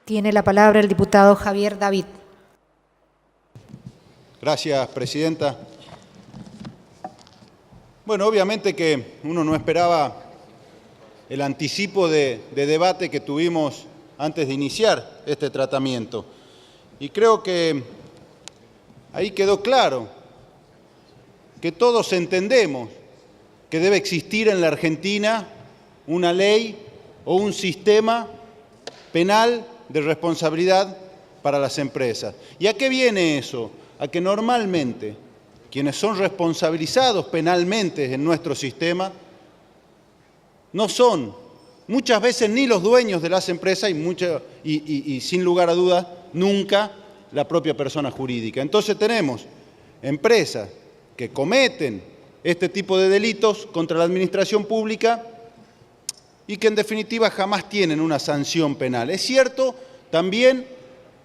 Tiene la palabra el diputado Javier David. Gracias, presidenta. Bueno, obviamente que uno no esperaba el anticipo de debate que tuvimos antes de iniciar este tratamiento. Y creo que ahí quedó claro que todos entendemos que debe existir en la Argentina una ley o un sistema penal de responsabilidad para las empresas. ¿Y a qué viene eso? A que normalmente quienes son responsabilizados penalmente en nuestro sistema no son muchas veces ni los dueños de las empresas y sin lugar a dudas nunca la propia persona jurídica. Entonces tenemos empresas que cometen este tipo de delitos contra la administración pública y que en definitiva jamás tienen una sanción penal. Es cierto también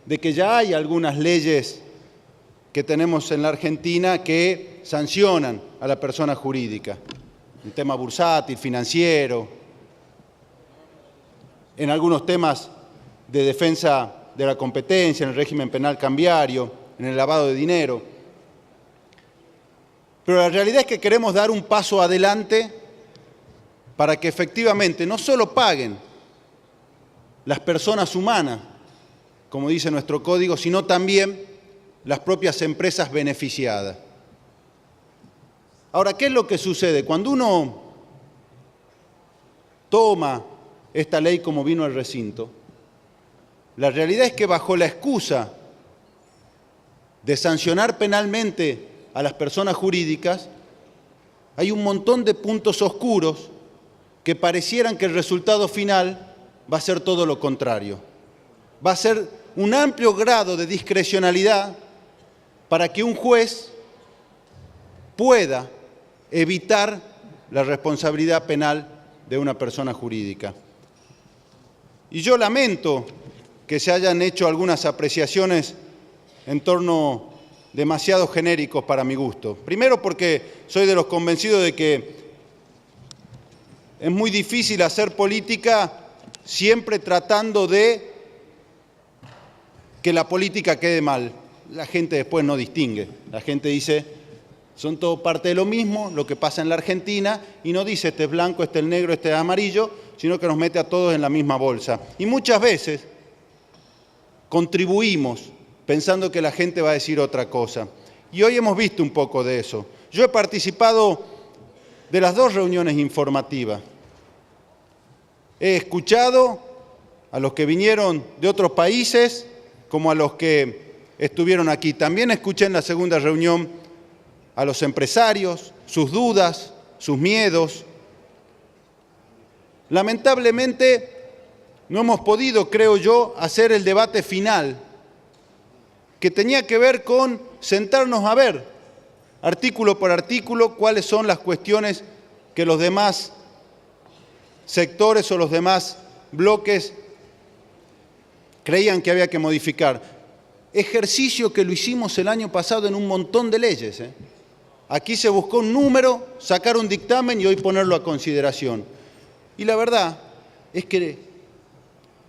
de que ya hay algunas leyes que tenemos en la Argentina que sancionan a la persona jurídica, un tema bursátil, financiero, en algunos temas de defensa de la competencia, en el régimen penal cambiario, en el lavado de dinero. Pero la realidad es que queremos dar un paso adelante para que efectivamente no solo paguen las personas humanas, como dice nuestro código, sino también las propias empresas beneficiadas. Ahora, ¿qué es lo que sucede? Cuando uno toma esta ley como vino al recinto, la realidad es que bajo la excusa de sancionar penalmente a las personas jurídicas, hay un montón de puntos oscuros que parecieran que el resultado final va a ser todo lo contrario. Va a ser un amplio grado de discrecionalidad para que un juez pueda evitar la responsabilidad penal de una persona jurídica. Y yo lamento que se hayan hecho algunas apreciaciones en torno demasiado genéricos para mi gusto. Primero porque soy de los convencidos de que es muy difícil hacer política siempre tratando de que la política quede mal. La gente después no distingue. La gente dice, son todo parte de lo mismo, lo que pasa en la Argentina, y no dice este es blanco, este es negro, este es amarillo, sino que nos mete a todos en la misma bolsa. Y muchas veces contribuimos pensando que la gente va a decir otra cosa. Y hoy hemos visto un poco de eso. Yo he participado de las dos reuniones informativas. He escuchado a los que vinieron de otros países como a los que estuvieron aquí. También escuché en la segunda reunión a los empresarios, sus dudas, sus miedos. Lamentablemente no hemos podido, creo yo, hacer el debate final, que tenía que ver con sentarnos a ver, artículo por artículo, cuáles son las cuestiones que los demás sectores o los demás bloques creían que había que modificar. Ejercicio que lo hicimos el año pasado en un montón de leyes. Aquí se buscó un número, sacar un dictamen y hoy ponerlo a consideración. Y la verdad es que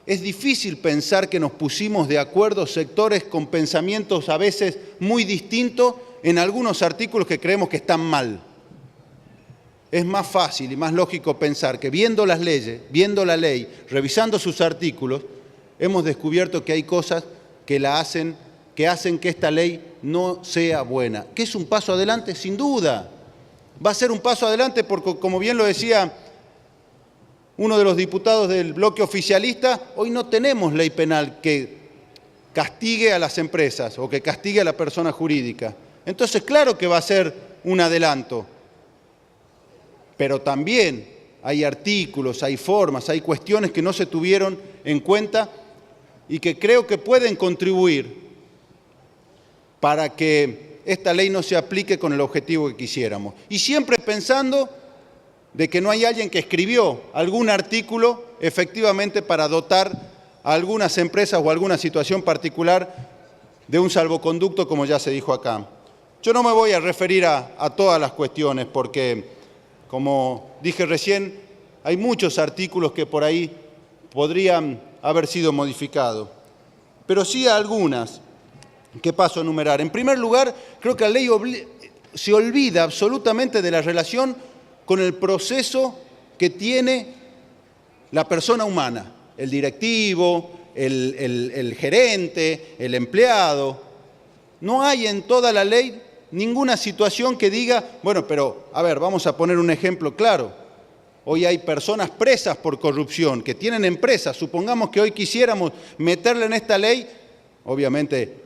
es difícil pensar que nos pusimos de acuerdo sectores con pensamientos a veces muy distintos en algunos artículos que creemos que están mal. Es más fácil y más lógico pensar que viendo las leyes, viendo la ley, revisando sus artículos, hemos descubierto que hay cosas que hacen que esta ley no sea buena. ¿Que es un paso adelante? Sin duda. Va a ser un paso adelante porque, como bien lo decía uno de los diputados del bloque oficialista, hoy no tenemos ley penal que castigue a las empresas o que castigue a la persona jurídica. Entonces, claro que va a ser un adelanto. Pero también hay artículos, hay formas, hay cuestiones que no se tuvieron en cuenta y que creo que pueden contribuir para que esta ley no se aplique con el objetivo que quisiéramos. Y siempre pensando de que no hay alguien que escribió algún artículo efectivamente para dotar a algunas empresas o a alguna situación particular de un salvoconducto, como ya se dijo acá. Yo no me voy a referir a todas las cuestiones porque, como dije recién, hay muchos artículos que por ahí podrían haber sido modificados. pero sí a algunas que paso a enumerar. En primer lugar, creo que la ley se olvida absolutamente de la relación con el proceso que tiene la persona humana, el directivo, el gerente, el empleado. No hay en toda la ley ninguna situación que diga, bueno, pero, a ver, vamos a poner un ejemplo claro. Hoy hay personas presas por corrupción, que tienen empresas. Supongamos que hoy quisiéramos meterle en esta ley, obviamente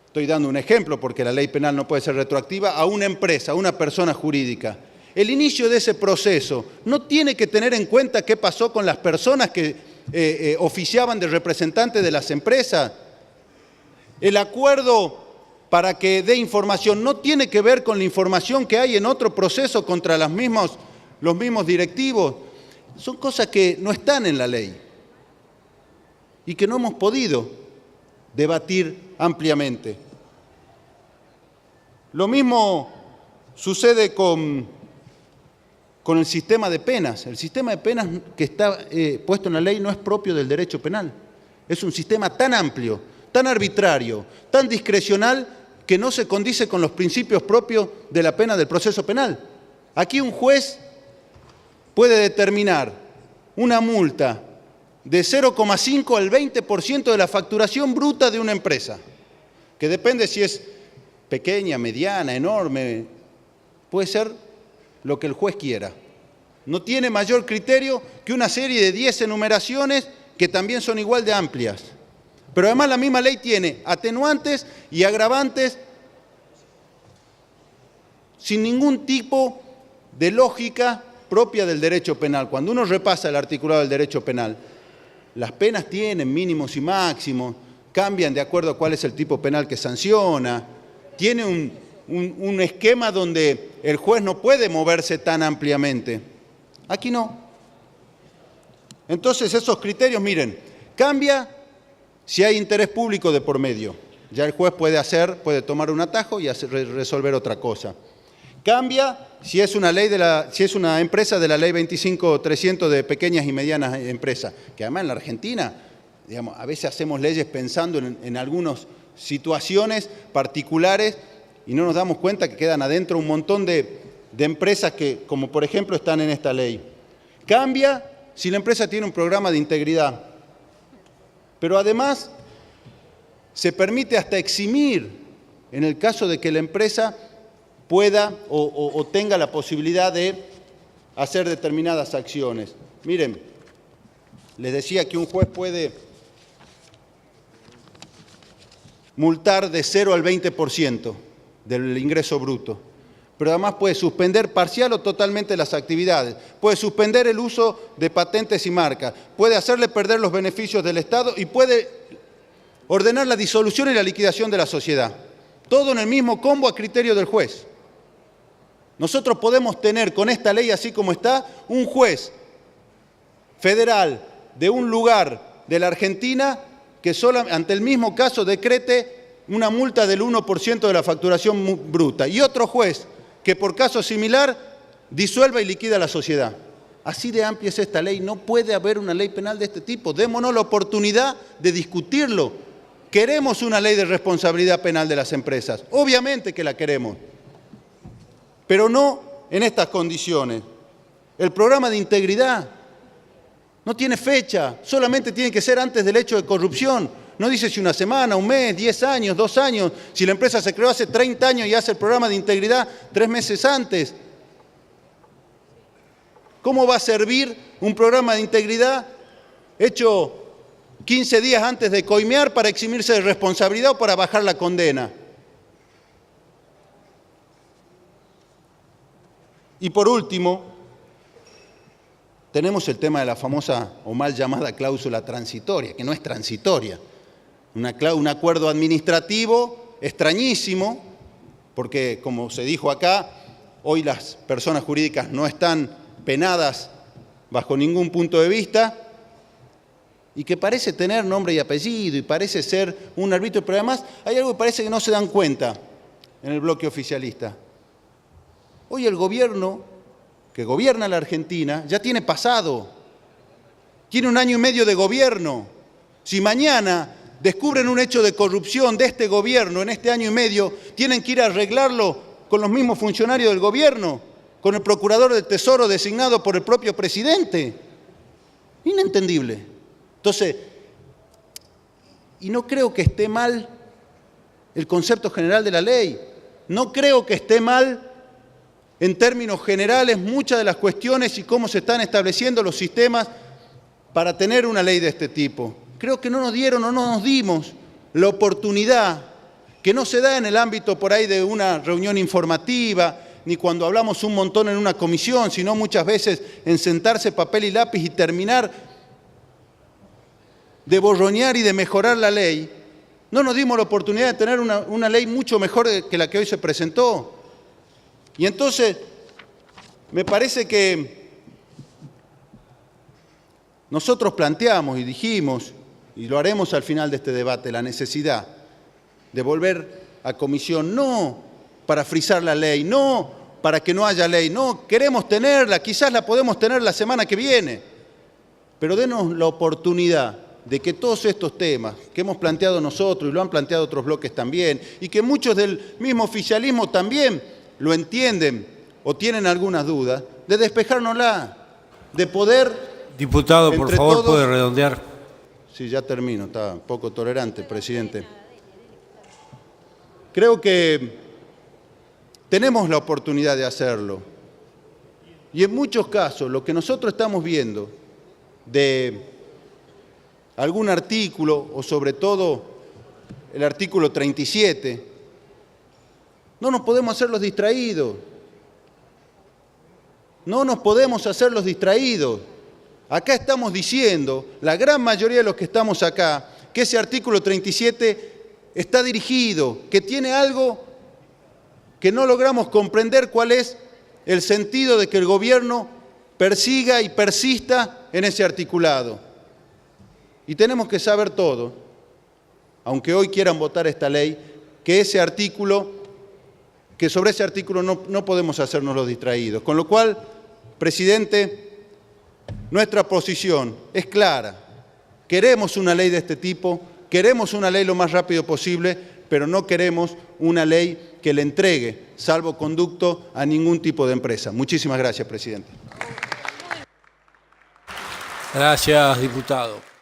estoy dando un ejemplo porque la ley penal no puede ser retroactiva, a una empresa, a una persona jurídica. El inicio de ese proceso no tiene que tener en cuenta qué pasó con las personas que oficiaban de representantes de las empresas. El acuerdo para que dé información no tiene que ver con la información que hay en otro proceso contra los mismos directivos. Son cosas que no están en la ley y que no hemos podido debatir ampliamente. Lo mismo sucede con el sistema de penas. El sistema de penas que está puesto en la ley no es propio del derecho penal. Es un sistema tan amplio, tan arbitrario, tan discrecional, que no se condice con los principios propios de la pena del proceso penal. Aquí un juez puede determinar una multa de 0,5 al 20% de la facturación bruta de una empresa, que depende si es pequeña, mediana, enorme, puede ser lo que el juez quiera. No tiene mayor criterio que una serie de 10 enumeraciones que también son igual de amplias. Pero además la misma ley tiene atenuantes y agravantes sin ningún tipo de lógica propia del derecho penal. Cuando uno repasa el articulado del derecho penal, las penas tienen mínimos y máximos, cambian de acuerdo a cuál es el tipo penal que sanciona, tiene un esquema donde el juez no puede moverse tan ampliamente. Aquí no. Entonces esos criterios, miren, cambia si hay interés público de por medio. Ya el juez puede tomar un atajo y resolver otra cosa. Cambia si es una empresa de la ley 25.300 de pequeñas y medianas empresas, que además en la Argentina, digamos, a veces hacemos leyes pensando en algunas situaciones particulares y no nos damos cuenta que quedan adentro un montón de empresas que, como por ejemplo, están en esta ley. Cambia si la empresa tiene un programa de integridad, pero además se permite hasta eximir en el caso de que la empresa pueda o tenga la posibilidad de hacer determinadas acciones. Miren, les decía que un juez puede multar de 0 al 20% del ingreso bruto, pero además puede suspender parcial o totalmente las actividades, puede suspender el uso de patentes y marcas, puede hacerle perder los beneficios del Estado y puede ordenar la disolución y la liquidación de la sociedad. Todo en el mismo combo a criterio del juez. Nosotros podemos tener con esta ley, así como está, un juez federal de un lugar de la Argentina que ante el mismo caso decrete una multa del 1% de la facturación bruta y otro juez que por caso similar disuelva y liquida la sociedad. Así de amplia es esta ley, no puede haber una ley penal de este tipo. Démonos la oportunidad de discutirlo. Queremos una ley de responsabilidad penal de las empresas, obviamente que la queremos, pero no en estas condiciones. El programa de integridad no tiene fecha, solamente tiene que ser antes del hecho de corrupción. No dice si una semana, un mes, 10 años, 2 años. Si la empresa se creó hace 30 años y hace el programa de integridad 3 meses antes. ¿Cómo va a servir un programa de integridad hecho 15 días antes de coimear para eximirse de responsabilidad o para bajar la condena? Y por último, tenemos el tema de la famosa o mal llamada cláusula transitoria, que no es transitoria. Un acuerdo administrativo extrañísimo, porque como se dijo acá, hoy las personas jurídicas no están penadas bajo ningún punto de vista, y que parece tener nombre y apellido, y parece ser un arbitrio, pero además hay algo que parece que no se dan cuenta en el bloque oficialista. Hoy el gobierno que gobierna la Argentina ya tiene pasado, tiene 1 año y medio de gobierno. Si mañana descubren un hecho de corrupción de este gobierno en este año y medio, tienen que ir a arreglarlo con los mismos funcionarios del gobierno, con el procurador del Tesoro designado por el propio presidente. Inentendible. Entonces, y no creo que esté mal el concepto general de la ley, no creo que esté mal en términos generales muchas de las cuestiones y cómo se están estableciendo los sistemas para tener una ley de este tipo. Creo que no nos dieron o no nos dimos la oportunidad, que no se da en el ámbito por ahí de una reunión informativa, ni cuando hablamos un montón en una comisión, sino muchas veces en sentarse papel y lápiz y terminar de borronear y de mejorar la ley. No nos dimos la oportunidad de tener una ley mucho mejor que la que hoy se presentó. Y entonces, me parece que nosotros planteamos y dijimos, y lo haremos al final de este debate, la necesidad de volver a comisión, no para frizar la ley, no para que no haya ley, no, queremos tenerla, quizás la podemos tener la semana que viene, pero denos la oportunidad de que todos estos temas que hemos planteado nosotros y lo han planteado otros bloques también, y que muchos del mismo oficialismo también lo entienden o tienen algunas dudas, de despejárnosla, de poder... Diputado, por favor, todos, ¿puede redondear? Sí, ya termino, está un poco tolerante, presidente. Creo que tenemos la oportunidad de hacerlo. Y en muchos casos, lo que nosotros estamos viendo de algún artículo, o sobre todo el artículo 37, no nos podemos hacer los distraídos. No nos podemos hacer los distraídos. Acá estamos diciendo, la gran mayoría de los que estamos acá, que ese artículo 37 está dirigido, que tiene algo que no logramos comprender cuál es el sentido de que el gobierno persiga y persista en ese articulado. Y tenemos que saber todo, aunque hoy quieran votar esta ley, que ese artículo, que sobre ese artículo no podemos hacernos los distraídos. Con lo cual, presidente, nuestra posición es clara. Queremos una ley de este tipo, queremos una ley lo más rápido posible, pero no queremos una ley que le entregue salvoconducto a ningún tipo de empresa. Muchísimas gracias, presidente. Gracias, diputado.